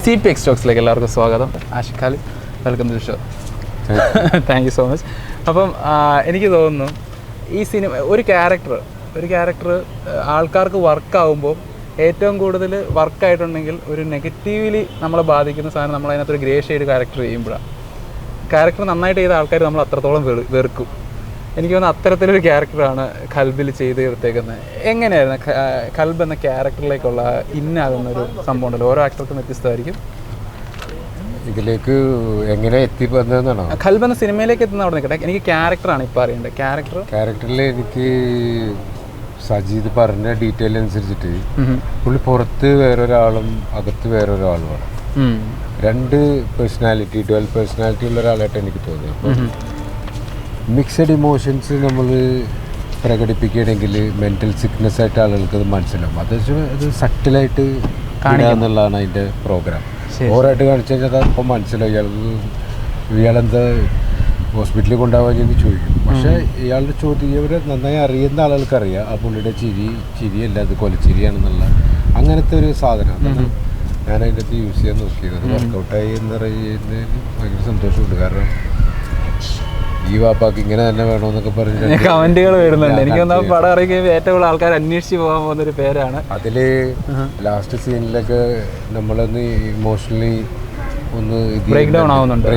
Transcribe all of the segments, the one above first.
TPX സ്റ്റോക്സിലേക്ക് എല്ലാവർക്കും സ്വാഗതം. Ashiq Khalid, welcome to the show. Thank you so much. അപ്പം എനിക്ക് തോന്നുന്നു ഈ സിനിമ ഒരു ക്യാരക്ടർ ആൾക്കാർക്ക് വർക്കാവുമ്പോൾ ഏറ്റവും കൂടുതൽ വർക്കായിട്ടുണ്ടെങ്കിൽ ഒരു നെഗറ്റീവ്ലി നമ്മളെ ബാധിക്കുന്ന സാധനം നമ്മൾ അതിനകത്തൊരു ഗ്രേ ഷെയ്ഡ് ക്യാരക്ടർ ചെയ്യുമ്പോഴാണ്. ക്യാരക്ടർ നന്നായിട്ട് ചെയ്ത ആൾക്കാർ നമ്മൾ അത്രത്തോളം വെറുക്കും. എനിക്ക് തോന്നുന്നു അത്തരത്തിലൊരു ക്യാരക്ടറാണ് ഖൽബിൽ ചെയ്ത് തീർത്തേക്കുന്നത്. എങ്ങനെയായിരുന്നു ഖൽബ് എന്ന ക്യാരക്ടറിലേക്കുള്ള ഇന്നാകുന്ന ഒരു സംഭവം ഉണ്ടല്ലോ, ഓരോ ആക്ടർക്കും വ്യത്യസ്തമായിരിക്കും. ഇതിലേക്ക് എങ്ങനെ എത്തിപ്പെടുന്നതെന്നാണോ? ഖൽബ് എന്ന സിനിമയിലേക്ക് എത്തുന്ന അവിടെ നിൽക്കട്ടെ, എനിക്ക് ക്യാരക്ടറാണ് ഇപ്പോൾ അറിയേണ്ടത്. ക്യാരക്ടറിൽ എനിക്ക് സജീദ് പറഞ്ഞ ഡീറ്റെയിൽ അനുസരിച്ചിട്ട് പുള്ളി പുറത്ത് വേറൊരാളും അകത്ത് വേറൊരാളുമാണ്. രണ്ട് പേഴ്സണാലിറ്റി, ഡുവൽ പേഴ്സണാലിറ്റി ഉള്ള ഒരാളായിട്ട് എനിക്ക് തോന്നി. അപ്പം മിക്സഡ് ഇമോഷൻസ് നമ്മൾ പ്രകടിപ്പിക്കുകയാണെങ്കിൽ മെൻ്റൽ സിക്നെസ് ആയിട്ട് ആളുകൾക്ക് അത് മനസ്സിലാവും. അത് സട്ടിലായിട്ട് കാണുക എന്നുള്ളതാണ് അതിൻ്റെ പ്രോഗ്രാം. ഓവറായിട്ട് കാണിച്ചു കഴിഞ്ഞാൽ അത് അപ്പം മനസ്സിലാവും ഇയാളെന്താ ഹോസ്പിറ്റലിൽ കൊണ്ടുപോകാൻ എന്ന് ചോദിക്കും. പക്ഷേ ഇയാളുടെ ചോദ്യം ഇവരെ നന്നായി അറിയുന്ന ആളുകൾക്കറിയാം ആ പുള്ളിയുടെ ചിരിയല്ല, അത് കൊലച്ചിരിയാണെന്നുള്ള അങ്ങനത്തെ ഒരു സാധനം. അതാണ് ഞാൻ അതിൻ്റെ അകത്ത് യൂസ് ചെയ്യാൻ നോക്കിയത്. അത് വർക്കൗട്ടായി എന്ന് പറയുന്നതിന് ഭയങ്കര സന്തോഷമുണ്ട്. കാരണം ഈ വാപ്പാക്ക് ഇങ്ങനെ തന്നെ വേണമെന്നൊക്കെ പറഞ്ഞ് കമന്റുകൾ വരുന്നുണ്ട്. എനിക്ക് പടം ഇറങ്ങിയപ്പോൾ ഏറ്റവും കൂടുതൽ ആൾക്കാർ അന്വേഷിച്ച് പോകാൻ പോകുന്നൊരു പേരാണ്. അതിൽ ലാസ്റ്റ് സീനിലൊക്കെ നമ്മളൊന്ന് ഇമോഷണലി ഒന്ന് ബ്രേക്ക് ഡൗൺ ആവുന്നുണ്ട്.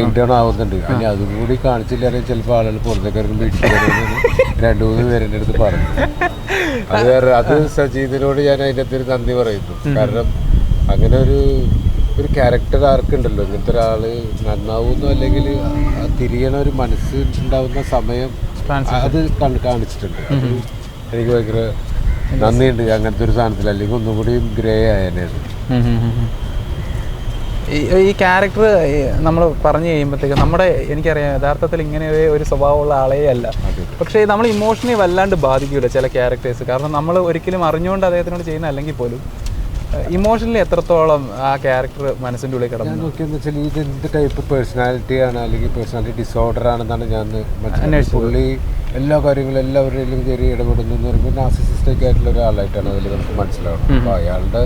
അല്ലെ അതും കൂടി കാണിച്ചില്ലാതെ ചിലപ്പോൾ ആളുകൾ പുറത്തേക്കാർക്കും പിടിച്ചിരുന്നു 2-3 പേരുടെ അടുത്ത് പറഞ്ഞു. അത് സജീദിനോട് ഞാൻ അതിൻ്റെ അകത്തൊരു നന്ദി പറയുന്നു. കാരണം അങ്ങനെ ഒരു ക്യാരക്ടർ ആർക്കുണ്ടല്ലോ, ഇങ്ങനത്തെ ഒരാൾ നന്നാവുന്നു അല്ലെങ്കിൽ തിരിയണ ഒരു മനസ്സ് ഉണ്ടാവുന്ന സമയം അത് കാണിച്ചിട്ടുണ്ട്. അത് എനിക്ക് ഭയങ്കര നന്ദിയുണ്ട് അങ്ങനത്തെ ഒരു സാധനത്തിൽ. അല്ലെങ്കിൽ ഒന്നും കൂടി ഗ്രേ ആയത്. ഈ ക്യാരക്ടർ നമ്മൾ പറഞ്ഞു കഴിയുമ്പോഴത്തേക്ക് എനിക്കറിയാം യഥാർത്ഥത്തിൽ ഇങ്ങനെ ഒരു സ്വഭാവമുള്ള ആളേ അല്ല. പക്ഷേ നമ്മൾ ഇമോഷണലി വല്ലാണ്ട് ബാധിക്കില്ല ചില ക്യാരക്ടേഴ്സ്. കാരണം നമ്മൾ ഒരിക്കലും അറിഞ്ഞുകൊണ്ട് അദ്ദേഹത്തിനോട് ചെയ്യുന്ന അല്ലെങ്കിൽ പോലും ഇമോഷണലി എത്രത്തോളം ആ ക്യാരക്ടർ മനസ്സിൻ്റെ ഉള്ളിൽ കിടന്നു. ഞാൻ നോക്കിയെന്ന് വെച്ചാൽ ഇത് എന്ത് ടൈപ്പ് പേഴ്സണാലിറ്റിയാണ് അല്ലെങ്കിൽ പേഴ്സണാലിറ്റി ഡിസോർഡർ ആണെന്നാണ് ഞാൻ മനസ്സിലാക്കിയത്. പുള്ളി എല്ലാ കാര്യങ്ങളും എല്ലാവരുടെയും കയറി ഇടപെടുന്നു എന്ന് പറയുമ്പോൾ നാർസിസിസ്റ്റിക് ആയിട്ടുള്ള ഒരാളായിട്ടാണ് അതിൽ നമുക്ക് മനസ്സിലാവുന്നത്. അപ്പോൾ അയാളുടെ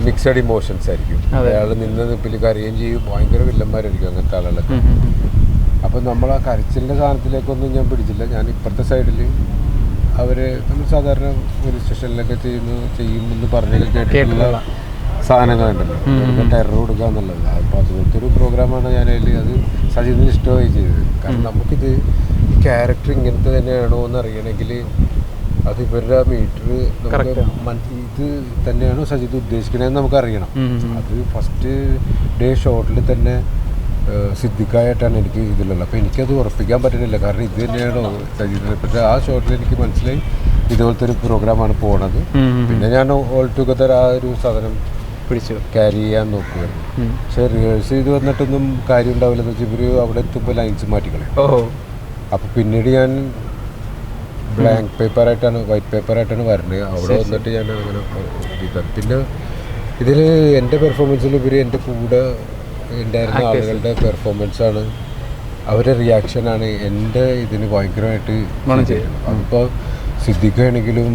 മിക്സഡ് ഇമോഷൻസ് ആയിരിക്കും. അയാൾ നിന്ന് നിപ്പിൽ കരയുകയും ചെയ്യും, ഭയങ്കര വില്ലന്മാരായിരിക്കും അങ്ങനത്തെ ആളുകളൊക്കെ. അപ്പം നമ്മൾ ആ കരച്ചിലിൻ്റെ സാധനത്തിലേക്കൊന്നും ഞാൻ പിടിച്ചില്ല. ഞാൻ ഇപ്പുറത്തെ സൈഡിൽ അവർ നമ്മൾ സാധാരണ പോലീസ് സ്റ്റേഷനിലൊക്കെ ചെയ്യുമെന്ന് പറഞ്ഞ കേട്ടിട്ടുള്ള സാധനങ്ങളുണ്ടല്ലോ, ടെറർ കൊടുക്കുക എന്നുള്ളത്. അപ്പോൾ അതുപോലത്തെ ഒരു പ്രോഗ്രാമാണ് ഞാൻ അതിൽ അത് സജീദിന് ഇഷ്ടമായി ചെയ്തത്. കാരണം നമുക്കിത് ഈ ക്യാരക്ടർ ഇങ്ങനത്തെ തന്നെയാണോ എന്ന് അറിയണമെങ്കിൽ അത് ഇവരുടെ മീറ്റർ ഇത് തന്നെയാണോ സജീദ് ഉദ്ദേശിക്കണതെന്ന് നമുക്കറിയണം. അത് ഫസ്റ്റ് ഡേ ഷോട്ടിൽ തന്നെ സിദ്ദിഖായിട്ടാണ് എനിക്ക് ഇതിലുള്ളത്. അപ്പോൾ എനിക്കത് ഉറപ്പിക്കാൻ പറ്റുന്നില്ല. കാരണം ഇത് തന്നെയാണോ സജീദിനെ. പക്ഷേ ആ ഷോട്ടിൽ എനിക്ക് മനസ്സിലായി ഇതുപോലത്തെ ഒരു പ്രോഗ്രാമാണ് പോണത്. പിന്നെ ഞാൻ ഓൾ ടുഗദർ ആ ഒരു സാധനം പിടിച്ച് ക്യാരി ചെയ്യാൻ നോക്കുകയായിരുന്നു. പക്ഷേ റിഹേഴ്സ് ചെയ്ത് വന്നിട്ടൊന്നും കാര്യം ഉണ്ടാവില്ലെന്ന് വെച്ചാൽ ഇവർ അവിടെ എത്തുമ്പോൾ ലൈൻസ് മാറ്റിക്കളയും. അപ്പോൾ പിന്നീട് ഞാൻ ബ്ലാങ്ക് പേപ്പറായിട്ടാണ് വൈറ്റ് പേപ്പറായിട്ടാണ് വരുന്നത്. അവിടെ വന്നിട്ട് ഞാൻ അങ്ങനെ പിന്നെ ഇതിൽ എൻ്റെ പെർഫോമൻസിൽ ഉപരി എൻ്റെ കൂടെ ഉണ്ടായിരുന്ന ആളുകളുടെ പെർഫോമൻസാണ്, അവരുടെ റിയാക്ഷനാണ് എൻ്റെ ഇതിന് ഭയങ്കരമായിട്ട് ചെയ്യണം. അതിപ്പോൾ സിദ്ദിഖാണെങ്കിലും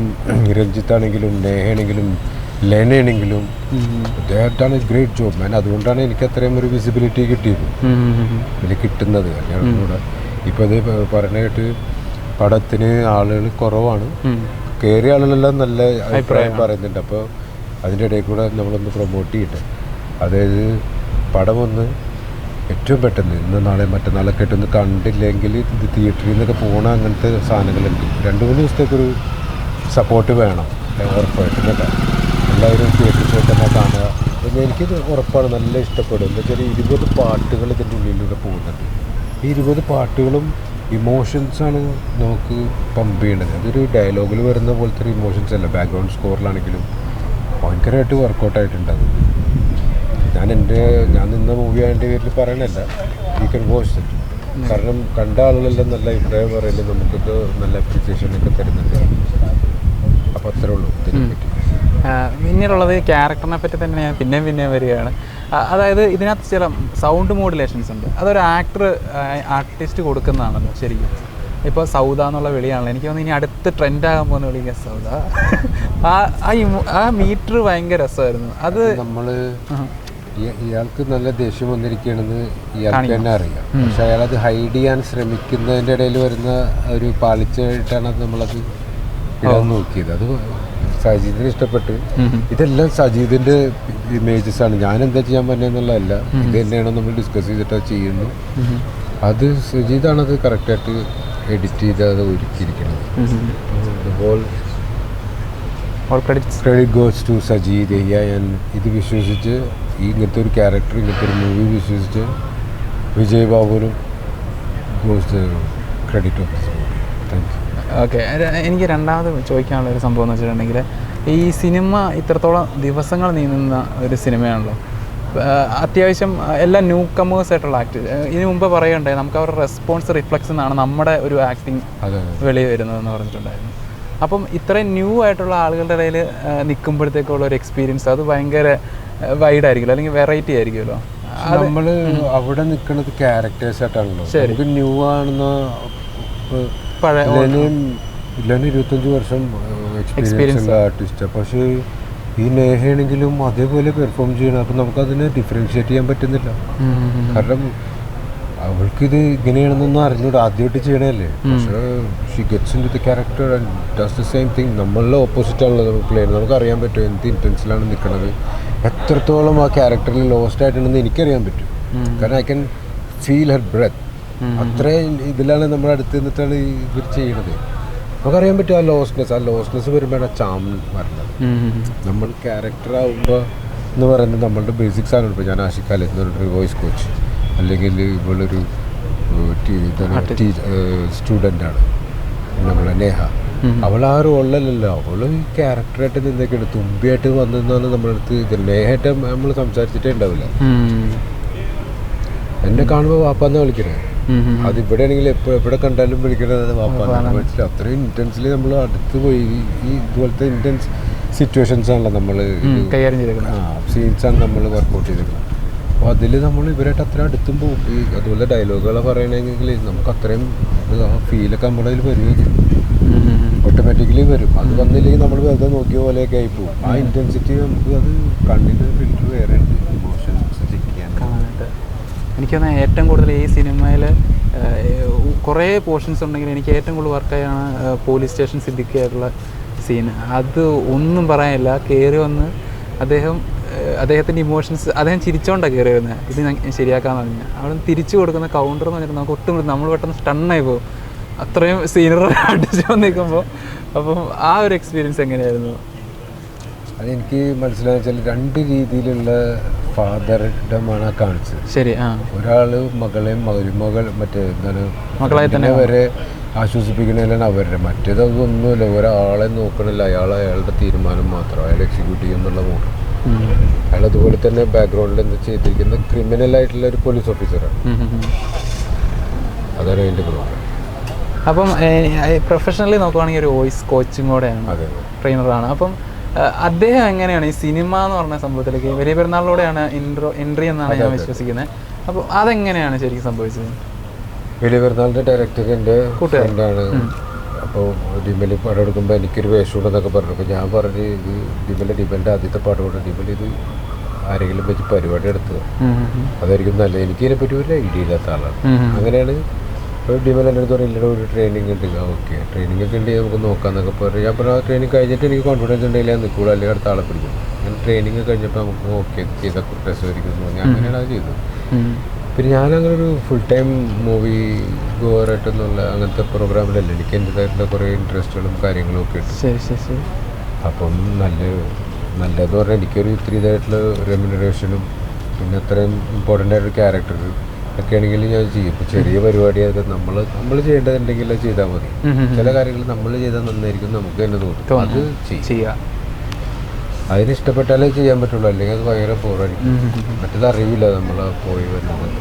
രഞ്ജിത്താണെങ്കിലും നേഹയാണെങ്കിലും ലെനയാണെങ്കിലും അദ്ദേഹത്താണ് ഗ്രേറ്റ് ജോബ് മാൻ. അതുകൊണ്ടാണ് എനിക്ക് അത്രയും ഒരു വിസിബിലിറ്റി കിട്ടിയത് ഇതിൽ കിട്ടുന്നത്. കല്യാണം കൂടെ ഇപ്പോൾ ഇത് പറഞ്ഞിട്ട് പടത്തിന് ആളുകൾ കുറവാണ്, കയറിയ ആളുകളെല്ലാം നല്ല അഭിപ്രായം പറയുന്നുണ്ട്. അപ്പോൾ അതിൻ്റെ ഇടയിൽ കൂടെ നമ്മളൊന്ന് പ്രൊമോട്ട് ചെയ്യട്ടെ. അതായത് പടം ഒന്ന് ഏറ്റവും പെട്ടെന്ന് ഇന്ന് നാളെ മറ്റന്നാളൊക്കെ ആയിട്ടൊന്ന് കണ്ടില്ലെങ്കിൽ ഇത് തിയേറ്ററിൽ നിന്നൊക്കെ പോകണ അങ്ങനത്തെ സാധനങ്ങളുണ്ട്. 2-3 ദിവസത്തേക്കൊരു സപ്പോർട്ട് വേണം ഉറപ്പായിട്ടും കേട്ടോ. എല്ലാവരും തിയേറ്ററിൽ പോയി തന്നെ കാണുക. പിന്നെ എനിക്കിത് ഉറപ്പാണ് നല്ല ഇഷ്ടപ്പെടും. എന്താ വെച്ചാൽ 20 പാട്ടുകൾ ഇതിൻ്റെ ഉള്ളിലൂടെ പോകുന്നുണ്ട്. ഈ 20 പാട്ടുകളും ഇമോഷൻസാണ് നമുക്ക് പമ്പ് ചെയ്യണത്. അതൊരു ഡയലോഗിൽ വരുന്ന പോലത്തെ ഒരു ഇമോഷൻസ് അല്ല. ബാക്ക്ഗ്രൗണ്ട് സ്കോറിലാണെങ്കിലും ഭയങ്കരമായിട്ട് വർക്കൗട്ടായിട്ടുണ്ട്. അത് ഞാൻ നിന്ന മൂവി അതിൻ്റെ പേരിൽ പറയണല്ല, യു ക്യാൻ വാച്ച് ഇറ്റ്. കാരണം കണ്ട ആളുകളെല്ലാം നല്ല അഭിപ്രായം പറയില്ല, നമുക്കൊക്കെ നല്ല അപ്രീസിയേഷനൊക്കെ തരുന്നുണ്ട്. അപ്പോൾ അത്രേ ഉള്ളൂ ഇതിനെപ്പറ്റി. പിന്നീടുള്ളത് ക്യാരക്ടറിനെ പറ്റി തന്നെ ഞാൻ പിന്നെയും വരികയാണ്. അതായത് ഇതിനകത്ത് ചില സൗണ്ട് മോഡുലേഷൻസ് ഉണ്ട്. അതൊരു ആർട്ടിസ്റ്റ് കൊടുക്കുന്നതാണല്ലോ ശരിക്കും. ഇപ്പോൾ സൗദ എന്നുള്ള വിളിയാണല്ലോ എനിക്ക് തോന്നുന്നു ഇനി അടുത്ത് ട്രെൻഡാകാൻ പോകുന്ന വിളിക്കുക സൗദ. ആ മീറ്റർ ഭയങ്കര രസമായിരുന്നു. അത് നമ്മൾ ഇയാൾക്ക് നല്ല ദേഷ്യം വന്നിരിക്കുകയാണെന്ന് ഇയാൾക്ക് തന്നെ അറിയാം. പക്ഷെ അയാളത് ഹൈഡ് ചെയ്യാൻ ശ്രമിക്കുന്നതിൻ്റെ ഇടയിൽ വരുന്ന ഒരു പാളിച്ചായിട്ടാണ് അത് നമ്മളത് ഇടാൻ നോക്കിയത്. അത് സജീദിന് ഇഷ്ടപ്പെട്ട്. ഇതെല്ലാം സജീദിൻ്റെ ഇമേജസ് ആണ്. ഞാൻ എന്താ ചെയ്യാൻ പറ്റുന്നതെന്നുള്ളതല്ല, ഇത് തന്നെയാണ് നമ്മൾ ഡിസ്കസ് ചെയ്തിട്ട് ചെയ്യുന്നു. അത് സജീദാണത് കറക്റ്റായിട്ട് എഡിറ്റ് ചെയ്ത് അത് ഒരുക്കിയിരിക്കുന്നത്. Credit goes to Sajeed. ഇത് വിശ്വസിച്ച് ഇങ്ങനത്തെ ഒരു ക്യാരക്ടർ, ഇങ്ങനത്തെ ഒരു മൂവി വിശ്വസിച്ച് വിജയ് ബാബുവിനും goes credit of this movie. Thank you. Okay, എനിക്ക് രണ്ടാമത് ചോദിക്കാനുള്ള ഒരു സംഭവം എന്ന് വെച്ചിട്ടുണ്ടെങ്കിൽ, ഈ സിനിമ ഇത്രത്തോളം ദിവസങ്ങൾ നീങ്ങുന്ന ഒരു സിനിമയാണല്ലോ. അത്യാവശ്യം എല്ലാ ന്യൂ കമേഴ്സ് ആയിട്ടുള്ള ആക്ട് ഇതിനു മുമ്പ് പറയുകയുണ്ടായി, നമുക്ക് അവരുടെ റെസ്പോൺസ് റിഫ്ലക്സ് എന്നാണ് നമ്മുടെ ഒരു ആക്ടിങ് വെളിയിൽ വരുന്നതെന്ന് പറഞ്ഞിട്ടുണ്ടായിരുന്നു. അപ്പം ഇത്രയും ന്യൂ ആയിട്ടുള്ള ആളുകളുടെ ഇടയിൽ നിൽക്കുമ്പോഴത്തേക്കുള്ള ഒരു എക്സ്പീരിയൻസ് അത് ഭയങ്കര വൈഡായിരിക്കുമല്ലോ, അല്ലെങ്കിൽ വെറൈറ്റി ആയിരിക്കുമല്ലോ. നമ്മൾ അവിടെ നിൽക്കുന്നത് ക്യാരക്ടേഴ്സ് ആയിട്ടാണല്ലോ. നമുക്ക് ന്യൂ ആണെന്ന് പഴയ 25 വർഷം എക്സ്പീരിയൻസ് ഉള്ള ആർട്ടിസ്റ്റാണ്. പക്ഷേ ഈ നേഹയാണെങ്കിലും അതേപോലെ പെർഫോം ചെയ്യണം. അപ്പം നമുക്കതിനെ ഡിഫറൻഷിയേറ്റ് ചെയ്യാൻ പറ്റുന്നില്ല. കാരണം അവൾക്കിത് ഇങ്ങനെയാണെന്നൊന്നും അറിഞ്ഞൂടാ, ആദ്യമായിട്ട് ചെയ്യണല്ലേ. പക്ഷേ she gets into the character and does the same thing. നമ്മളുടെ ഓപ്പോസിറ്റ് ആണല്ലോ നമ്മൾ പ്ലേ ചെയ്യുന്നത്. നമുക്കറിയാൻ പറ്റും എന്ത് ഇൻറ്റൻസിലാണ് നിൽക്കുന്നത്, എത്രത്തോളം ആ ക്യാരക്ടറിൽ ലോസ്റ്റ് ആയിട്ടുണ്ടെന്ന് എനിക്കറിയാൻ പറ്റും. കാരണം I can feel her breath. അത്രയും ഇതിലാണ് നമ്മുടെ അടുത്ത് നിന്നിട്ടാണ് ഇവർ ചെയ്യണത്. നമുക്കറിയാൻ പറ്റും ആ ലോസ്നെസ് വരുമ്പോഴാണ് ചാം വരുന്നത്. നമ്മൾ ക്യാരക്ടറാകുമ്പോൾ എന്ന് പറയുന്നത് നമ്മളുടെ ബേസിക്സ് ആണ്. ഇപ്പോൾ ഞാൻ ആഷിഖ് എന്ന് പറഞ്ഞൊരു വോയിസ് കോച്ച്, അല്ലെങ്കിൽ ഇവളൊരു സ്റ്റുഡൻ്റാണ് നമ്മളെ നേഹ. അവൾ ആ റോളിലല്ലോ, അവൾ ക്യാരക്ടറായിട്ട് നിന്നൊക്കെയാണ് തുമ്പിയായിട്ട് വന്നതെന്നാണ് നമ്മുടെ അടുത്ത്. ഇത് നേഹായിട്ട് നമ്മൾ സംസാരിച്ചിട്ടേ ഉണ്ടാവില്ല. എന്നെ കാണുമ്പോൾ വാപ്പാന്നാ വിളിക്കണേ. അതിവിടെ ആണെങ്കിൽ എവിടെ കണ്ടാലും വിളിക്കണത് വാപ്പാന്ന്. മനസ്സിലാവും. അത്രയും ഇൻറ്റൻസ്ലി നമ്മൾ അടുത്ത് പോയി ഈ ഇതുപോലത്തെ ഇൻറ്റൻസ് സിറ്റുവേഷൻസ് ആണല്ലോ നമ്മൾ സീൻസാണ് നമ്മൾ വർക്കൗട്ട് ചെയ്തിരിക്കുന്നത്. അപ്പോൾ അതിൽ നമ്മൾ ഇവരായിട്ട് അത്ര അടുത്തും പോകും. ഈ അതുപോലെ ഡയലോഗുകളെ പറയണമെങ്കിൽ നമുക്ക് അത്രയും ആ ഫീലൊക്കെ നമ്മുടെ അതിൽ വരികയും ഓട്ടോമാറ്റിക്കലി വരും. അത് വന്നില്ലെങ്കിൽ നമ്മൾ വെറുതെ നോക്കിയ പോലെയൊക്കെ ആയി പോകും. ആ ഇൻറ്റൻസിറ്റി നമുക്ക് അത് കണ്ണിൻ്റെ ഫിൽറ്റർ വേറെ ഉണ്ട്, ഇമോഷൻസ് ചെക്ക് ചെയ്യാൻ. എനിക്ക് തോന്നുന്നത് ഏറ്റവും കൂടുതൽ ഈ സിനിമയിൽ കുറേ പോർഷൻസ് ഉണ്ടെങ്കിൽ എനിക്ക് ഏറ്റവും കൂടുതൽ വർക്കായാണ് പോലീസ് സ്റ്റേഷൻ സിദ്ദിഖായിട്ടുള്ള സീൻ. അത് ഒന്നും പറയാനില്ല. കയറി വന്ന് അദ്ദേഹത്തിൻ്റെ ഇമോഷൻസ്, അദ്ദേഹം ചിരിച്ചോണ്ടാണ് കയറി വന്നത്. ഇത് ഞാൻ ശരിയാക്കാമെന്ന് പറഞ്ഞാൽ അവിടെ തിരിച്ചു കൊടുക്കുന്ന കൗണ്ടർ എന്ന് പറഞ്ഞിട്ട് നമുക്ക് ഒട്ടും നമ്മൾ പെട്ടെന്ന് സ്റ്റണ്ണായി പോകും, അത്രയും സീനറി അടിച്ച് വന്നിരിക്കുമ്പോൾ. അപ്പം ആ ഒരു എക്സ്പീരിയൻസ് എങ്ങനെയായിരുന്നു? അതെനിക്ക് മനസ്സിലായെന്ന് വെച്ചാൽ രണ്ട് രീതിയിലുള്ള ഫാദറിഡമാണ് കാണിച്ചത്. ശരി. ഒരാൾ മകളെയും മരുമകൾ മറ്റേ എന്താണ് മകളായി തന്നെ വരെ ആശ്വസിപ്പിക്കണതിലാണ് അവരുടെ. മറ്റേത് അതൊന്നുമില്ല, ഒരാളെ നോക്കണില്ല, അയാളുടെ തീരുമാനം മാത്രം അയാൾ എക്സിക്യൂട്ട് ചെയ്യുന്നുള്ള മൂഡ്. അയാൾ അതുപോലെ തന്നെ ബാക്ക്ഗ്രൗണ്ടിൽ എന്താ ചെയ്തിരിക്കുന്ന ക്രിമിനലായിട്ടുള്ള ഒരു പോലീസ് ഓഫീസറാണ്. അതാണ് അതിൻ്റെ പ്രോബ്ലം. അപ്പം പ്രൊഫഷണലി നോക്കുവാണെങ്കിൽ ഒരു വോയിസ് കോച്ചും കൂടെയാണ്, ട്രെയിനറാണ്. അപ്പം അദ്ദേഹം എങ്ങനെയാണ് ഈ സിനിമ എന്ന് പറഞ്ഞ സംഭവത്തിലേക്ക് വലിയ പെരുന്നാളിലൂടെയാണ് എൻട്രി എന്നാണ് ഞാൻ വിശ്വസിക്കുന്നത്. അപ്പോൾ അതെങ്ങനെയാണ് ശരിക്കും സംഭവിച്ചത്? വലിയ പെരുന്നാളിൻ്റെ ഡയറക്ടർ എൻ്റെ ഫ്രണ്ടാണ്. അപ്പോൾ ഡിമലി പടം എടുക്കുമ്പോൾ എനിക്കൊരു വേഷമുണ്ടെന്നൊക്കെ പറഞ്ഞു. അപ്പോൾ ഞാൻ പറഞ്ഞ് ഇത് ഡിമലിൻ്റെ ആദ്യത്തെ പാടുകൊണ്ട് ഡിമലി ഇത് ആരെങ്കിലും വെച്ച് പരിപാടി എടുത്തത് അതായിരിക്കും നല്ലത്. എനിക്കതിനെപ്പറ്റി ഒരു ഐഡിയ ഇല്ലാത്ത ആളാണ്. അങ്ങനെയാണ് ഡിമൽ എൻ്റെ അടുത്ത് പറഞ്ഞില്ല ഒരു ട്രെയിനിങ് ഉണ്ട്. ഓക്കെ, ട്രെയിനിങ് ഒക്കെ ഉണ്ടെങ്കിൽ നമുക്ക് നോക്കാമെന്നൊക്കെ പറഞ്ഞു. ഞാൻ പറഞ്ഞു ആ ട്രെയിനിങ് കഴിഞ്ഞിട്ട് എനിക്ക് കോൺഫിഡൻസ് ഉണ്ടെങ്കിൽ ഞാൻ നിൽക്കുള്ളൂ, അല്ലെങ്കിൽ അടുത്ത ആളെ പിടിക്കും. അങ്ങനെ ട്രെയിനിങ് കഴിഞ്ഞപ്പോൾ നമുക്ക് ഓക്കെ ചെയ്ത രസമായിരിക്കും എന്ന് പറഞ്ഞു. അങ്ങനെയാണ് അത് ചെയ്തത്. പിന്നെ ഞാനങ്ങനെ ഒരു ഫുൾ ടൈം മൂവി ഗോവറായിട്ടെന്നുള്ള അങ്ങനത്തെ പ്രോഗ്രാമിലല്ല. എനിക്ക് എൻ്റെതായിട്ടുള്ള കുറേ ഇൻട്രസ്റ്റുകളും കാര്യങ്ങളും ഒക്കെ ഉണ്ട്. അപ്പം നല്ലതെന്ന് പറഞ്ഞാൽ എനിക്കൊരു ഇത്തിരി ഇതായിട്ടുള്ള റെമ്യൂണറേഷനും പിന്നെ അത്രയും ഇമ്പോർട്ടൻ്റ് ആയിട്ടൊരു ക്യാരക്ടർ ഒക്കെ ആണെങ്കിൽ ഞാൻ ചെയ്യും. ഇപ്പോൾ ചെറിയ പരിപാടി അത് നമ്മൾ ചെയ്യേണ്ടതുണ്ടെങ്കിൽ അത് ചെയ്താൽ മതി. ചില കാര്യങ്ങൾ നമ്മൾ ചെയ്താൽ നന്നായിരിക്കും നമുക്ക് തന്നെ തോന്നും, അത് ചെയ്യാം. അതിന് ഇഷ്ടപ്പെട്ടാലേ ചെയ്യാൻ പറ്റുള്ളൂ, അല്ലെങ്കിൽ അത് ഭയങ്കര ബോറായിരിക്കും. മറ്റേത് അറിയില്ല നമ്മൾ പോയി വരുന്നത്.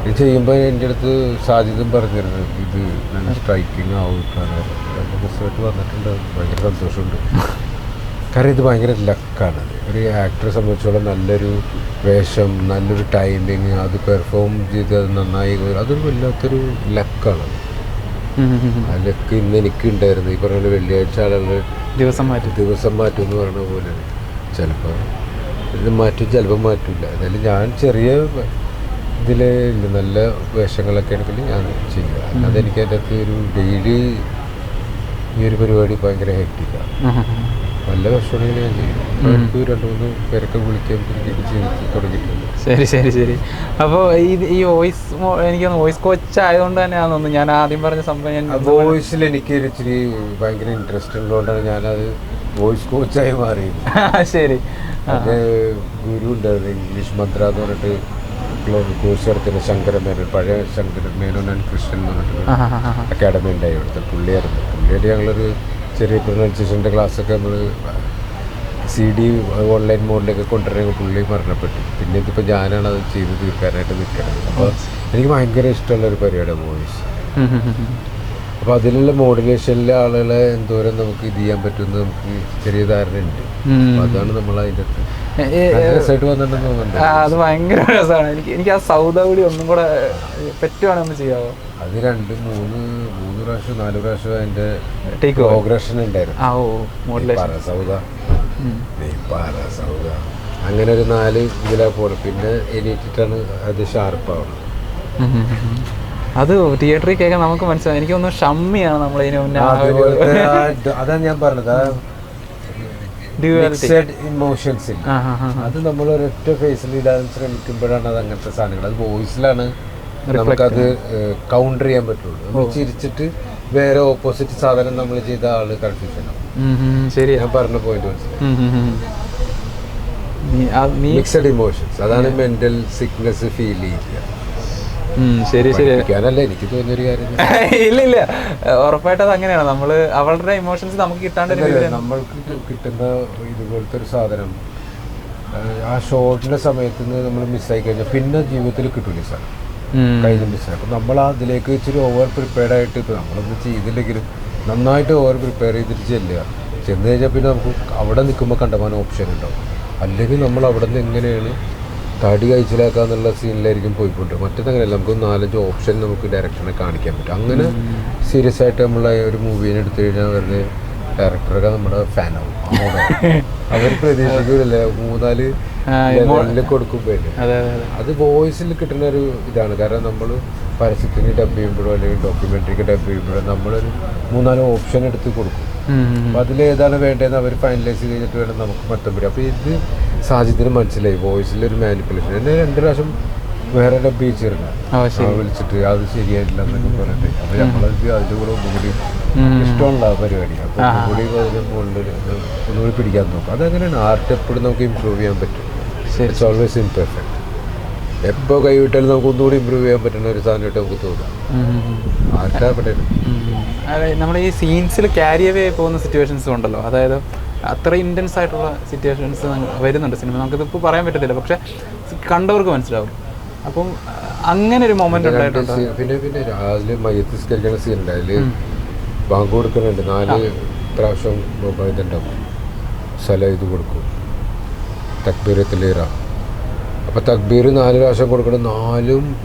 ഇത് ചെയ്യുമ്പോൾ എൻ്റെ അടുത്ത് സാജിദും പറഞ്ഞിരുന്നു ഇത് നല്ല സ്ട്രൈക്കിങ് ആവുകയാണ്. രണ്ട് റിസൾട്ട് വന്നിട്ടുണ്ട്, ഭയങ്കര സന്തോഷമുണ്ട്. കാരണം ഇത് ഭയങ്കര ലക്കാണ്. ഒരു ആക്ടറെ സംബന്ധിച്ചോളം നല്ലൊരു വേഷം, നല്ലൊരു ടൈമിങ്, അത് പെർഫോം ചെയ്ത് അത് നന്നായി, അതൊരു വല്ലാത്തൊരു ലക്കാണ്. ആ ലക്ക് ഇന്ന് എനിക്കുണ്ടായിരുന്നു. ഈ പറഞ്ഞ വെള്ളിയാഴ്ച ആളുകൾ ദിവസം മാറ്റും എന്ന് പറയുന്ന പോലെ ചിലപ്പോൾ ഇത് മാറ്റും, ചിലപ്പോൾ മാറ്റില്ല. എന്നാലും ഞാൻ ചെറിയ ഇതിൽ നല്ല വേഷങ്ങളൊക്കെ ആണെങ്കിൽ ഞാൻ ചെയ്യുക. അല്ലാതെ എനിക്ക് അതിൻ്റെ അകത്ത് ഒരു ഡെയിലി ഈ ഒരു പരിപാടി ഭയങ്കര ഹെക്റ്റിക്കാണ്. നല്ല വേഷമാണെങ്കിൽ ഞാൻ ചെയ്യും. എനിക്ക് 2-3 പേരൊക്കെ വിളിക്കാൻ ചെയ്ത് തുടങ്ങിയിട്ടുണ്ട്. ശരി. അപ്പോൾ ഈ വോയിസ് എനിക്കൊന്ന് വോയിസ് കോച്ച് ആയതുകൊണ്ട് തന്നെയാണെന്ന് തോന്നുന്നു ഞാൻ ആദ്യം പറഞ്ഞ സംഭവം. ഞാൻ വോയിസിൽ എനിക്ക് ഇച്ചിരി ഭയങ്കര ഇൻട്രസ്റ്റ് ഉള്ളതുകൊണ്ടാണ് ഞാനത് വോയിസ് കോച്ചായി മാറിയത്. ശരി. എൻ്റെ ഗുരു ഉണ്ടായിരുന്നു, ഇംഗ്ലീഷ് മന്ത്ര എന്ന് പറഞ്ഞിട്ട് കോഴ്സ് നടത്തുന്ന ശങ്കരമേനോൻ, പഴയ ശങ്കരമേനോൻ ആൻഡ് കൃഷ്ണൻ എന്ന് പറഞ്ഞിട്ട് അക്കാഡമി ഉണ്ടായി. അവിടുത്തെ പുള്ളിയായിരുന്നു. പുള്ളിയുടെ ഞങ്ങളൊരു ചെറിയ പ്രൊനൗൺസിയേഷൻ്റെ ക്ലാസ്സൊക്കെ നമ്മൾ CD ഓൺലൈൻ മോഡിലേക്ക് കൊണ്ടുവരണമെങ്കിൽ പുള്ളി മരണപ്പെട്ടു. പിന്നെ ഇതിപ്പോൾ ഞാനാണ് അത് ചെയ്ത് തീർക്കാനായിട്ട് നിൽക്കുന്നത്. അപ്പോൾ എനിക്ക് ഭയങ്കര ഇഷ്ടമുള്ളൊരു പരിപാടിയാണ് വോയിസ്. അപ്പോൾ അതിലുള്ള മോഡുലേഷനിലെ ആളുകളെ എന്തോരം നമുക്ക് ഇത് ചെയ്യാൻ പറ്റുമെന്ന് നമുക്ക് ചെറിയ ധാരണയുണ്ട്. അപ്പോൾ അതാണ് നമ്മൾ അതിൻ്റെ രസമായിട്ട് വന്നിട്ടുണ്ടെന്ന് തോന്നുന്നുണ്ട്. അത് ഭയങ്കര രസമാണ്. എനിക്ക് ആ സൗദാവളി ഒന്നും കൂടെ പറ്റുവാണെങ്കിൽ ഒന്ന് ചെയ്യാമോ? അത് 2-3 പ്രാവശ്യം 4 പ്രാവശ്യം അതിൻ്റെ പ്രോഗ്രഷൻ ഉണ്ടായിരുന്നു. സൗദ അങ്ങനെ ഒരു 4 ഇതിലാണ് പോലും. പിന്നെ എണീറ്റിട്ടാണ് അത് ഷാർപ്പാവുന്നത്. അത് തിയേറ്ററിൽ കേൾക്കാൻ നമുക്ക് മനസ്സിലാവും. എനിക്ക് തോന്നുന്നു ഷമ്മിയാണ് നമ്മളതിന് മുന്നേ. അതാണ് ഞാൻ പറഞ്ഞത്, ഇമോഷൻസ് അത് നമ്മൾ ഒരൊറ്റ ഫേസിൽ ഇടാൻ ശ്രമിക്കുമ്പോഴാണ് അത് അങ്ങനത്തെ സാധനങ്ങൾ. അത് വോയിസിലാണ് നമുക്കത് കൗണ്ടർ ചെയ്യാൻ പറ്റുള്ളൂ. ചിരിച്ചിട്ട് വേറെ ഓപ്പോസിറ്റ് സാധനം നമ്മൾ ചെയ്ത ആള് കൺഫ്യൂഷൻ ആവും. ശരി, ഞാൻ പറഞ്ഞ പോയിന്റ് മനസ്സിലായി. മിക്സഡ് ഇമോഷൻസ്, അതാണ് മെന്റൽ സിക്നെസ് ഫീൽ ചെയ്യുക. ശരി. എനിക്ക് തോന്നിയൊരു കാര്യം ഇല്ല, ഉറപ്പായിട്ട് അത് അങ്ങനെയാണ്. നമ്മള് അവളുടെ ഇമോഷൻസ് നമുക്ക് കിട്ടാണ്ട് നമ്മൾക്ക് കിട്ടുന്ന ഇതുപോലത്തെ ഒരു സാധനം ആ ഷോട്ടിന്റെ സമയത്ത് നിന്ന് നമ്മൾ മിസ്സായി കഴിഞ്ഞാൽ പിന്നെ ജീവിതത്തിൽ കിട്ടൂല സാർ. കഴിഞ്ഞ മിസ്സായി. അപ്പം നമ്മൾ അതിലേക്ക് ഇച്ചിരി ഓവർ പ്രിപ്പയർഡ് ആയിട്ട് ഇപ്പം നമ്മളൊന്നും ചെയ്തില്ലെങ്കിലും നന്നായിട്ട് ഓവർ പ്രിപ്പയർ ചെയ്തിട്ട് ചെല്ലുക. ചെന്ന് കഴിഞ്ഞാൽ പിന്നെ നമുക്ക് അവിടെ നിൽക്കുമ്പോൾ കണ്ടമാനം ഓപ്ഷൻ ഉണ്ടാവും. അല്ലെങ്കിൽ നമ്മൾ അവിടെ നിന്ന് എങ്ങനെയാണ് തടി കഴിച്ചിലാക്കാന്നുള്ള സീനിലായിരിക്കും പോയിക്കൊണ്ട്. മറ്റേതങ്ങനെയല്ല, നമുക്ക് 4-5 ഓപ്ഷൻ നമുക്ക് ഡയറക്ടറിനെ കാണിക്കാൻ പറ്റും. അങ്ങനെ സീരിയസ് ആയിട്ട് നമ്മൾ ഒരു മൂവീനെ എടുത്തു കഴിഞ്ഞാൽ വെറുതെ ഡയറക്ടറൊക്കെ നമ്മുടെ ഫാനാവും. അവർ പ്രതീക്ഷിക്കില്ല 3-4 ലെവലിൽ കൊടുക്കുമ്പോഴേ. അത് വോയിസിൽ കിട്ടുന്ന ഒരു ഇതാണ്. കാരണം നമ്മൾ പരസ്യത്തിന് ഡബ് ചെയ്യുമ്പോഴോ അല്ലെങ്കിൽ ഡോക്യുമെൻ്ററിക്ക് ഡബ് ചെയ്യുമ്പോഴോ നമ്മളൊരു 3-4 ഓപ്ഷൻ എടുത്ത് കൊടുക്കും. അപ്പം അതിലേതാണ് വേണ്ടതെന്ന് അവർ ഫൈനലൈസ് ചെയ്ത് കഴിഞ്ഞിട്ട് വേണം നമുക്ക് മൊത്തം വരും. അപ്പോൾ ഇത് സാഹചര്യത്തിന് മനസ്സിലായി വോയിസിലൊരു മാനിപ്പുലേഷൻ. എന്നെ 2 പ്രാവശ്യം വേറെ ഡബ് ചെയ്തിരുന്നു വിളിച്ചിട്ട് അത് ശരിയായിട്ടില്ല എന്നൊക്കെ പറഞ്ഞിട്ട്. അപ്പോൾ നമ്മളത് അതിൻ്റെ കൂടെ ഒന്നുകൂടി ഇഷ്ടമുള്ള പരിപാടി. അപ്പോൾ ഒന്നുകൂടി അതിന് മുകളിൽ ഒന്നുകൂടി പിടിക്കാൻ നോക്കും. അതങ്ങനെയാണ്. ആർട്ട് എപ്പോഴും നമുക്ക് ഇമ്പ്രൂവ് ചെയ്യാൻ പറ്റും. It's always imperfect. എപ്പോൾ കൈവിട്ടാലും നമുക്ക് ഒന്നുകൂടി ഇമ്പ്രൂവ് ചെയ്യാൻ പറ്റുന്ന ഒരു സാധനമായിട്ട് നമുക്ക് തോന്നാം. ആർട്ടാ നമ്മുടെ ഈ സീൻസിൽ ക്യാരി അവേ പോകുന്ന സിറ്റുവേഷൻസും ഉണ്ടല്ലോ. അതായത് അത്ര ഇൻറ്റൻസ് ആയിട്ടുള്ള സിറ്റുവേഷൻസ് വരുന്നുണ്ട് സിനിമ. നമുക്കിതിപ്പോൾ പറയാൻ പറ്റത്തില്ല, പക്ഷെ കണ്ടവർക്ക് മനസ്സിലാവും. അപ്പം അങ്ങനെ ഒരു മൊമെന്റ് ഉണ്ടായിട്ടുണ്ട്. പിന്നെ രാവിലെ മയ്യത്ത് നിസ്കരിക്കുന്ന സീനുണ്ട്. അതിൽ ബാങ്ക് കൊടുക്കുന്നുണ്ട്. 4 പ്രാവശ്യം ഇതുണ്ടാവും. സ്ഥലം ഇത് കൊടുക്കും, തക്ബീറത്തിലേറ. അപ്പോൾ തക്ബീർ 4 പ്രാവശ്യം കൊടുക്കണം.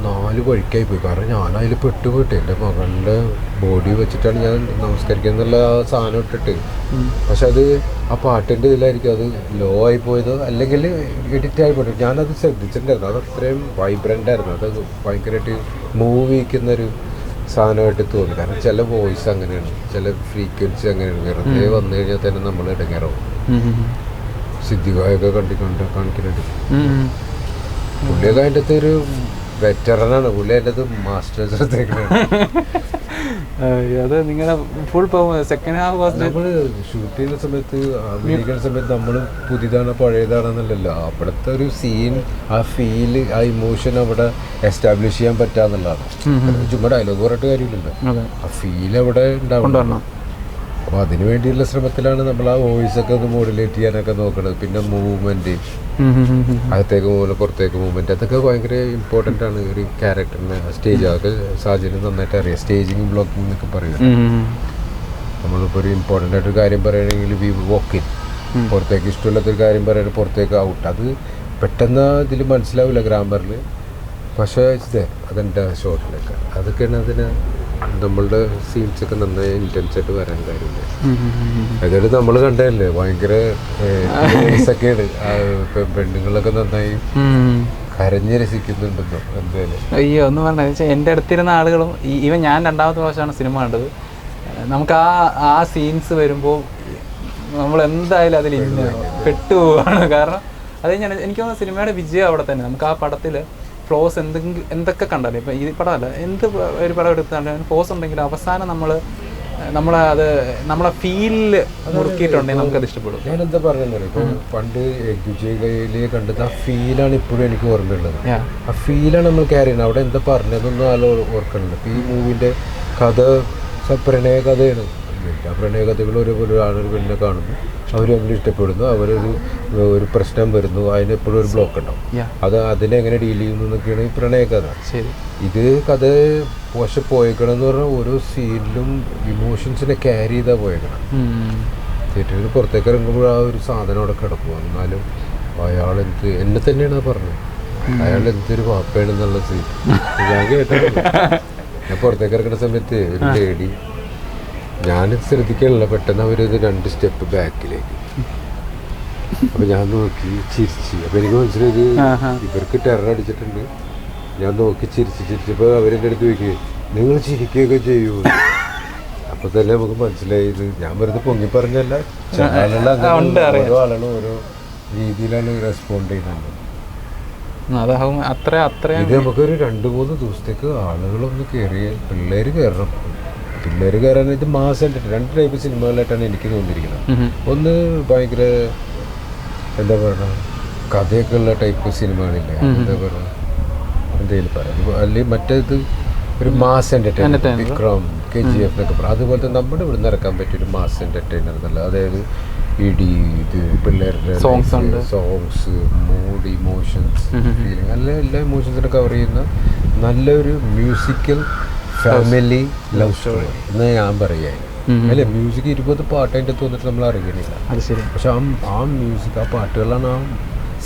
4 വഴിക്കായി പോയി. കാരണം ഞാനതിൽ പെട്ടുപോയിട്ട് എൻ്റെ മകളുടെ ബോഡി വെച്ചിട്ടാണ് ഞാൻ നമസ്കരിക്കുക എന്നുള്ള ആ സാധനം ഇട്ടിട്ട്. പക്ഷെ അത് ആ പാട്ടിൻ്റെ ഇതിലായിരിക്കും അത് ലോ ആയി പോയത്, അല്ലെങ്കിൽ എഡിറ്റ് ആയി പോയിട്ട്. ഞാനത് ശ്രദ്ധിച്ചിട്ടുണ്ടായിരുന്നു. അത് അത്രയും വൈബ്രൻ്റ് ആയിരുന്നു. അത് ഭയങ്കരമായിട്ട് മൂവ് ചെയ്യിക്കുന്നൊരു സാധനമായിട്ട് തോന്നി. കാരണം ചില വോയിസ് അങ്ങനെയാണ്, ചില ഫ്രീക്വൻസി അങ്ങനെയാണ്. വെറുതെ വന്നു കഴിഞ്ഞാൽ തന്നെ നമ്മൾ ഇടങ്ങേറാവും. സിദ്ധികായൊക്കെ കാണിക്കുന്നുണ്ട്. പുള്ളിയൊക്കെ അതിൻ്റെ അകത്ത് ഒരു വെറ്ററനാണ്. പുള്ളി അതിൻ്റെ അകത്ത് മാസ്റ്റേഴ്സ് എടുത്തേക്കാണ്. അത് നിങ്ങളുടെ ഫുൾ സെക്കൻഡ് ഹാഫ് നമ്മൾ ഷൂട്ട് ചെയ്യുന്ന സമയത്ത് അഭിനയിക്കുന്ന സമയത്ത് നമ്മൾ പുതിയതാണ് പഴയതാണെന്നല്ലല്ലോ. അവിടുത്തെ ഒരു സീൻ, ആ ഫീല്, ആ ഇമോഷൻ അവിടെ എസ്റ്റാബ്ലിഷ് ചെയ്യാൻ പറ്റാന്നുള്ളതാണ്. ചുമ്മാ ഡയലോഗ് പറഞ്ഞിട്ട് കാര്യമില്ലല്ലോ. ആ ഫീൽ അവിടെ ഉണ്ടാവണം. അപ്പോൾ അതിനു വേണ്ടിയുള്ള ശ്രമത്തിലാണ് നമ്മൾ ആ വോയിസൊക്കെ ഒന്ന് മോഡുലേറ്റ് ചെയ്യാനൊക്കെ നോക്കുന്നത്. പിന്നെ മൂവ്മെൻറ്റ്, അകത്തേക്ക് മൂവ്മെൻറ്റ്, പുറത്തേക്ക് മൂവ്മെൻറ്റ്, അതൊക്കെ ഭയങ്കര ഇമ്പോർട്ടൻ്റ് ആണ് ഒരു ക്യാരക്ടറിന്. സ്റ്റേജ് അതൊക്കെ സാഹചര്യം നന്നായിട്ട് അറിയാം. സ്റ്റേജിങ് ബ്ലോക്കിംഗ് എന്നൊക്കെ പറയുക. നമ്മളിപ്പോൾ ഒരു ഇമ്പോർട്ടൻ്റ് ആയിട്ടൊരു കാര്യം പറയുകയാണെങ്കിൽ വി വോക്ക് ഇൻ, പുറത്തേക്ക് ഇഷ്ടമില്ലാത്തൊരു കാര്യം പറയുകയാണെങ്കിൽ പുറത്തേക്ക് ഔട്ട്. അത് പെട്ടെന്ന് ഇതിൽ മനസ്സിലാവില്ല ഗ്രാമറിൽ. പക്ഷേ അതെൻ്റെ ഷോട്ടിലൊക്കെ അതൊക്കെയാണ് അതിന് നമ്മളുടെ സീൻസൊക്കെ നന്നായി ഇൻറ്റൻസ് ആയിട്ട് വരാൻ കാര്യമില്ല. അതായത് നമ്മൾ കണ്ടതല്ലേ ഭയങ്കര ഒക്കെയാണ് പെണ്ണുങ്ങളൊക്കെ നന്നായി കരഞ്ഞ് രസിക്കുന്നുണ്ടെന്നോ എന്തായാലും. അയ്യോ ഒന്നും പറഞ്ഞ എൻ്റെ അടുത്തിരുന്ന ആളുകളും ഈവൻ ഞാൻ രണ്ടാമത്തെ പ്രാവശ്യമാണ് സിനിമ കണ്ടത്. നമുക്ക് ആ സീൻസ് വരുമ്പോൾ നമ്മൾ എന്തായാലും അതിൽ പെട്ടുപോവാണ്. കാരണം അത് എനിക്ക് തോന്നുന്നു സിനിമയുടെ വിജയം അവിടെ തന്നെ. നമുക്ക് ആ പടത്തിൽ ഫ്ലോസ് എന്തൊക്കെ കണ്ടാലും ഇപ്പം ഈ പടമല്ല എന്ത് ഒരു പടം എടുത്താലും ഫ്ലോസ് ഉണ്ടെങ്കിൽ അവസാനം നമ്മളെ ഫീലിൽ മുറുക്കിയിട്ടുണ്ടെങ്കിൽ നമുക്കത് ഇഷ്ടപ്പെടും. ഞാൻ എന്താ പറഞ്ഞത് ഇപ്പം പണ്ട് ഗുജയിലെ കണ്ടത് ആ ഫീലാണ് ഇപ്പോഴും എനിക്ക് ഓർമ്മയുള്ളത്. ആ ഫീലാണ് നമ്മൾ ക്യാരി ചെയ്യുന്നത്. അവിടെ എന്താ പറഞ്ഞതൊന്നും ആളോ ഓർക്കണില്ല. ഇപ്പം ഈ മൂവിൻ്റെ കഥ പ്രണയ കഥയാണ്. ആ പ്രണയ കഥകൾ ഒരു ആളൊരു പെണ്ണിനെ കാണുന്നു, അവർ തമ്മിൽ ഇഷ്ടപ്പെടുന്നു, ഒരു പ്രശ്നം വരുന്നു, അതിനെപ്പോഴും ഒരു ബ്ലോക്ക് ഉണ്ടാവും. അതിനെങ്ങനെ ഡീൽ ചെയ്യുന്നു എന്നൊക്കെയാണ് ഈ പ്രണയ കഥ. ഇത് കഥ പക്ഷെ പോയേക്കണമെന്ന് പറഞ്ഞാൽ ഓരോ സീനിലും ഇമോഷൻസിനെ ക്യാരി ചെയ്താൽ പോയേക്കണം. തിയേറ്ററിൽ പുറത്തേക്ക് ഇറങ്ങുമ്പോൾ ആ ഒരു സാധനം അവിടെ കിടക്കും. എന്നാലും അയാളെന്ത് എന്നെ തന്നെയാണ് പറഞ്ഞത്, അയാൾ എന്തൊരു വാപ്പയാണെന്നുള്ള സീൻ ഞാൻ കേട്ടിട്ടില്ല. ഞാൻ പുറത്തേക്ക് ഇറങ്ങുന്ന സമയത്ത് ഒരു ലേഡി, ഞാൻ ശ്രദ്ധിക്കാനില്ല, പെട്ടെന്ന് അവരത് 2 സ്റ്റെപ്പ് ബാക്കിലേക്ക്. അപ്പം ഞാൻ നോക്കി ചിരിച്ച്. അപ്പം എനിക്ക് മനസ്സിലായത് ഇവർക്ക് ടെറർ അടിച്ചിട്ടുണ്ട്. ഞാൻ നോക്കി ചിരിച്ചപ്പോൾ അവരെൻ്റെ അടുത്ത് ചോദിക്കുക, നിങ്ങൾ ചിരിക്കുകയൊക്കെ ചെയ്യൂ. അപ്പോൾ തന്നെ നമുക്ക് മനസ്സിലായത് ഞാൻ വെറുതെ പൊങ്ങി പറഞ്ഞല്ല, ചില ആളുകൾ ഓരോ ആളുകളും ഓരോ രീതിയിലാണ് റെസ്പോണ്ട് ചെയ്യുന്നത്. ഇത് നമുക്കൊരു 2-3 ദിവസത്തേക്ക് ആളുകളൊന്ന് പിള്ളേർ കയറാനായിട്ട് മാസ് കണ്ടിട്ട് 2 ടൈപ്പ് സിനിമകളായിട്ടാണ് എനിക്ക് തോന്നിയിരിക്കുന്നത്. ഒന്ന് ഭയങ്കര എന്താ പറയുക കഥയൊക്കെ ഉള്ള ടൈപ്പ് സിനിമകളില്ലേ, എന്താ പറയുക എന്തെങ്കിലും പറയാം. അല്ലെങ്കിൽ മറ്റേത് ഒരു മാസ് എൻ്റർടൈനർ, വിക്രം, KGF എന്നൊക്കെ പറയാം. അതുപോലത്തെ നമ്മുടെ ഇവിടെ നിന്ന് ഇറക്കാൻ പറ്റിയൊരു മാസ് എൻ്റർടൈനർ എന്നല്ല. അതായത് ഇടി, ഇത് പിള്ളേരുടെ സോങ്സ്, മൂഡ്, ഇമോഷൻസ്, ഫീലിംഗ്, എല്ലാ ഇമോഷൻസിനെ കവർ ചെയ്യുന്ന നല്ലൊരു മ്യൂസിക്കൽ ഫാമിലി ലവ് സ്റ്റോറി എന്ന് ഞാൻ പറയാം. അല്ലെ, മ്യൂസിക് 20 പാട്ട് അതിൻ്റെ തോന്നിട്ട് നമ്മൾ അറിയണില്ല. പക്ഷെ ആ മ്യൂസിക്, ആ പാട്ടുകളാണ് ആ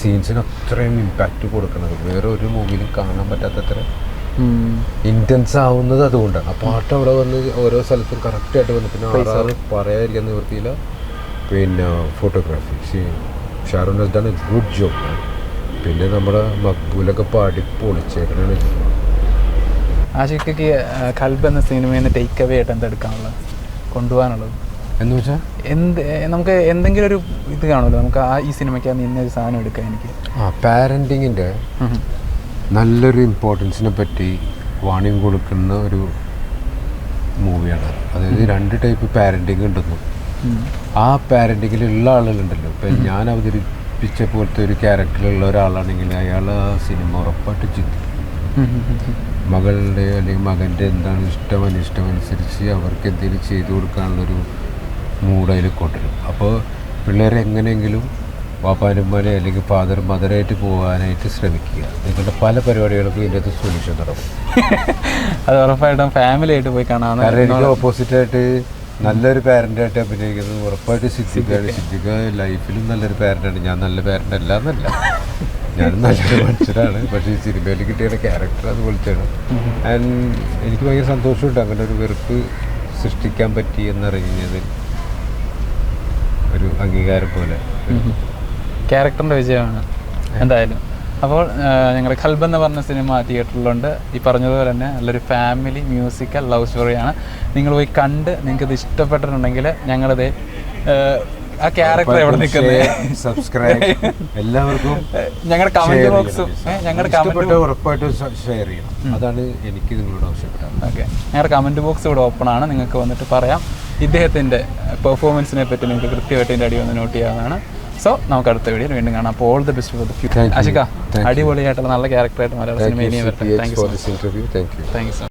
സീൻസിന് അത്രയും ഇമ്പാക്റ്റ് കൊടുക്കുന്നത്. വേറെ ഒരു മൂവിയിലും കാണാൻ പറ്റാത്തത്ര ഇൻറ്റൻസ് ആവുന്നത് അതുകൊണ്ടാണ്. ആ പാട്ട് അവിടെ വന്ന് ഓരോ സ്ഥലത്തും കറക്റ്റായിട്ട് വന്ന്. പിന്നെ ആറാറ് പറയാതിരിക്കാൻ നിവൃത്തിയില്ല. പിന്നെ photography Sharoon Razdan good job. പിന്നെ നമ്മുടെ മക്ബൂലൊക്കെ പാടി പൊളിച്ചേക്കണ. ആഷിഖയ്ക്ക് ഖൽബ് എന്ന സിനിമയിൽ നിന്ന് ടേക്ക് അവേ ആയിട്ട് എന്തെടുക്കാനുള്ളത്, കൊണ്ടുപോകാനുള്ളത് എന്ന് വെച്ചാൽ നമുക്ക് എന്തെങ്കിലും ഒരു ഇത് കാണുമല്ലോ, നമുക്ക് ഈ സിനിമയ്ക്ക് ഇന്നൊരു സാധനം എടുക്കാം. എനിക്ക് പാരൻറ്റിങ്ങിൻ്റെ നല്ലൊരു ഇമ്പോർട്ടൻസിനെ പറ്റി വാണിംഗ് കൊടുക്കുന്ന ഒരു മൂവിയാണ്. അതായത് 2 ടൈപ്പ് പാരൻറ്റിങ് ഉണ്ടെന്നും ആ പാരൻറ്റിങ്ങിലുള്ള ആളുകളുണ്ടല്ലോ. ഇപ്പം ഞാൻ അവതരിപ്പിച്ച പോലത്തെ ഒരു ക്യാരക്ടറിലുള്ള ഒരാളാണെങ്കിൽ അയാൾ ആ സിനിമ ഉറപ്പായിട്ട് ചിന്തിക്കും. മകളുടെ അല്ലെങ്കിൽ മകൻ്റെ എന്താണ് ഇഷ്ടം അനിഷ്ടം അനുസരിച്ച് അവർക്ക് എന്തെങ്കിലും ചെയ്തു കൊടുക്കാനുള്ളൊരു മൂഡ് അതിൽ കൊണ്ടുവരും. അപ്പോൾ പിള്ളേരെ എങ്ങനെയെങ്കിലും വാപ്പാനുമ്മാനെ അല്ലെങ്കിൽ ഫാദർ മദറായിട്ട് പോകാനായിട്ട് ശ്രമിക്കുക. നിങ്ങളുടെ പല പരിപാടികൾക്കും ഇതിൻ്റെ അകത്ത് സൊല്യൂഷൻ നടക്കും. അത് ഉറപ്പായിട്ടും ഫാമിലി ആയിട്ട് പോയി കാണാം. കാരണം എനിക്ക് ഓപ്പോസിറ്റായിട്ട് നല്ലൊരു പാരൻ്റായിട്ട് അഭിനയിക്കുന്നത് ഉറപ്പായിട്ട് സിദ്ദിഖാണ്. സിദ്ദിഖ് ലൈഫിലും നല്ലൊരു പാരൻ്റാണ്. ഞാൻ നല്ല പാരൻ്റ് അല്ല എന്നല്ല, ഞാൻ നല്ലൊരു മനുഷ്യരാണ്. പക്ഷേ ഈ സിനിമയിൽ കിട്ടിയ ക്യാരക്ടർ അതുപോലത്തെയാണ്. ആൻഡ് എനിക്ക് ഭയങ്കര സന്തോഷമുണ്ട് അങ്ങനെ ഒരു വെറുപ്പ് സൃഷ്ടിക്കാൻ പറ്റി എന്നറിയുന്നത് ഒരു അംഗീകാരം പോലെ. ക്യാരക്ടറിൻ്റെ വിജയമാണ് എന്തായാലും. അപ്പോൾ ഞങ്ങളുടെ ഖൽബ് എന്ന് പറഞ്ഞ സിനിമ തിയേറ്ററിലുണ്ട്. ഈ പറഞ്ഞതുപോലെ തന്നെ നല്ലൊരു ഫാമിലി മ്യൂസിക്കൽ ലവ് സ്റ്റോറിയാണ്. നിങ്ങൾ പോയി കണ്ട് നിങ്ങൾക്കത് ഇഷ്ടപ്പെട്ടിട്ടുണ്ടെങ്കിൽ ഞങ്ങളത് ആ ക്യാരക്ടർ എവിടെ നിൽക്കുന്നത് സബ്സ്ക്രൈബ് എല്ലാവർക്കും ഞങ്ങളുടെ കമന്റ് ബോക്സും ഉറപ്പായിട്ടും ഷെയർ ചെയ്യണം. അതാണ് എനിക്ക് നിങ്ങളോട് ആവശ്യപ്പെട്ടത്. ഓക്കെ, ഞങ്ങളുടെ കമന്റ് ബോക്സ് ഇവിടെ ഓപ്പൺ ആണ്. നിങ്ങൾക്ക് വന്നിട്ട് പറയാം. ഇദ്ദേഹത്തിൻ്റെ പെർഫോമൻസിനെ പറ്റി നിങ്ങൾക്ക് കൃത്യമായിട്ട് ഇതിൻ്റെ അടി വന്ന് നോട്ട് ചെയ്യാവുന്നതാണ്. സോ നമുക്ക് അടുത്ത വീഡിയോയിൽ വീണ്ടും കാണാം. അപ്പോൾ all the best for the future. Aashiq, അടിപൊളിയായിട്ടുള്ള നല്ല ക്യാരക്ടറായിട്ട് മലയാള സിനിമ ഇനിയും വരട്ടെ. Thank you so much.